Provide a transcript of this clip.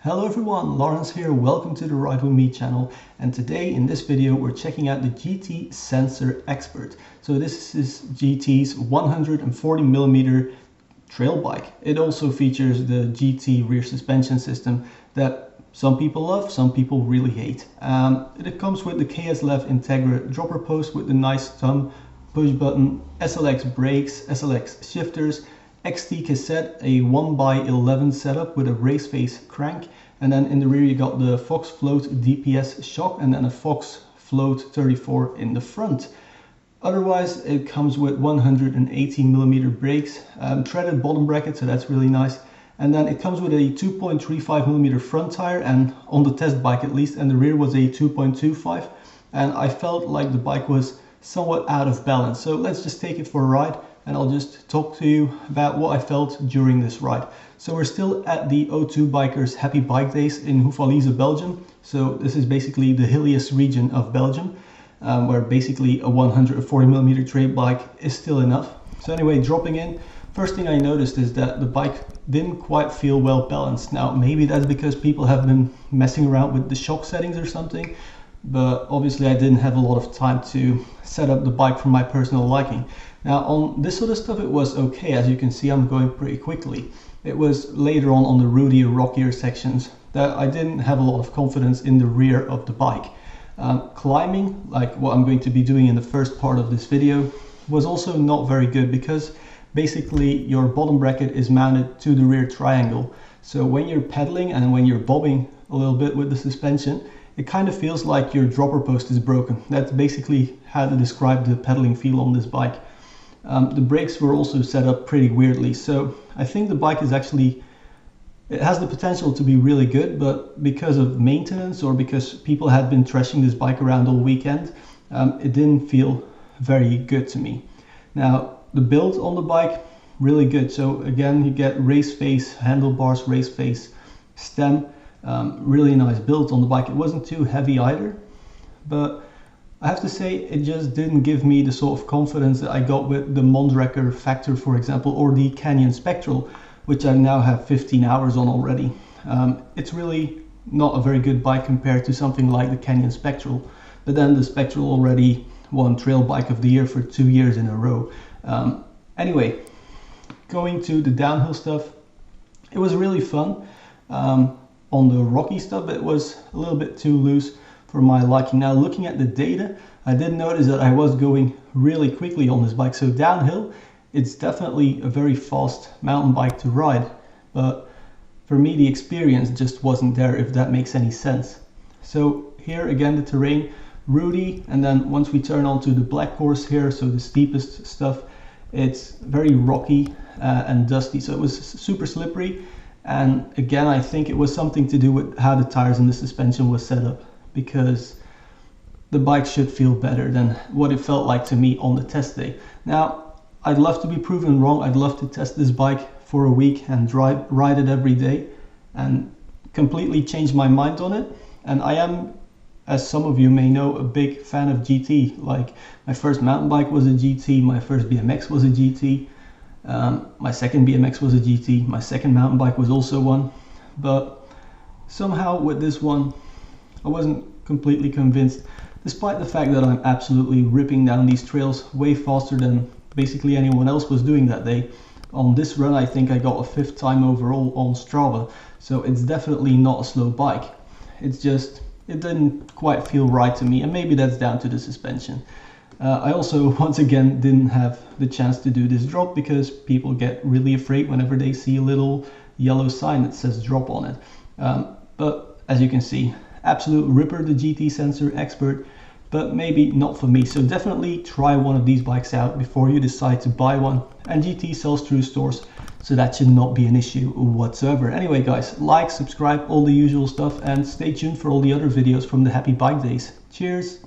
Hello everyone, Lawrence here, welcome to the Ride With Me channel, and today in this video we're checking out the GT Sensor Expert. So this is GT's 140mm trail bike. It also features the GT rear suspension system that some people love, some people really hate. It comes with the KSLEV Integra dropper post with the nice thumb push button, SLX brakes, SLX shifters, XT cassette, a 1x11 setup with a race face crank, and then in the rear you got the Fox Float DPS shock and then a Fox Float 34 in the front. Otherwise it comes with 180mm brakes, threaded bottom bracket, so that's really nice. And then it comes with a 2.35mm front tire, and on the test bike at least, and the rear was a 2.25, and I felt like the bike was somewhat out of balance. So let's just take it for a ride and I'll just talk to you about what I felt during this ride. So we're still at the O2 Bikers Happy Bike Days in Houffalize, Belgium. So this is basically the hilliest region of Belgium, where basically a 140mm trail bike is still enough. So anyway, dropping in, first thing I noticed is that the bike didn't quite feel well balanced. Now maybe that's because people have been messing around with the shock settings or something, but obviously I didn't have a lot of time to set up the bike for my personal liking. Now on this sort of stuff it was okay. As you can see, I'm going pretty quickly. It was later on the roadier, rockier sections that I didn't have a lot of confidence in the rear of the bike. Climbing, like what I'm going to be doing in the first part of this video, was also not very good because basically your bottom bracket is mounted to the rear triangle. So when you're pedaling and when you're bobbing a little bit with the suspension, it kind of feels like your dropper post is broken. That's basically how to describe the pedaling feel on this bike. The brakes were also set up pretty weirdly, so I think the bike is actually, it has the potential to be really good, but because of maintenance or because people had been trashing this bike around all weekend, it didn't feel very good to me. Now the build on the bike, really good. So again, you get race face handlebars, race face stem, really nice build on the bike. It wasn't too heavy either, but I have to say it just didn't give me the sort of confidence that I got with the Mondraker Factor, for example, or the Canyon Spectral, which I now have 15 hours on already. It's really not a very good bike compared to something like the Canyon Spectral, but then the Spectral already won Trail Bike of the Year for 2 years in a row. Anyway, going to the downhill stuff, it was really fun. On the rocky stuff it was a little bit too loose for my liking. Now looking at the data, I did notice that I was going really quickly on this bike. So downhill, it's definitely a very fast mountain bike to ride, but for me the experience just wasn't there, if that makes any sense. So here again the terrain, roady, and then once we turn onto the black course here, so the steepest stuff, it's very rocky and dusty, so it was super slippery. And again, I think it was something to do with how the tires and the suspension was set up, because the bike should feel better than what it felt like to me on the test day. Now, I'd love to be proven wrong. I'd love to test this bike for a week and ride it every day and completely change my mind on it. And I am, as some of you may know, a big fan of GT. Like my first mountain bike was a GT, my first BMX was a GT. My second BMX was a GT, my second mountain bike was also one, but somehow with this one I wasn't completely convinced, despite the fact that I'm absolutely ripping down these trails way faster than basically anyone else was doing that day. On this run I think I got a 5th time overall on Strava, so it's definitely not a slow bike. It's just, it didn't quite feel right to me, and maybe that's down to the suspension. I also, once again, didn't have the chance to do this drop because people get really afraid whenever they see a little yellow sign that says drop on it. But as you can see, absolute ripper, the GT Sensor Expert, but maybe not for me. So definitely try one of these bikes out before you decide to buy one. And GT sells through stores, so that should not be an issue whatsoever. Anyway guys, like, subscribe, all the usual stuff, and stay tuned for all the other videos from the Happy Bike Days. Cheers!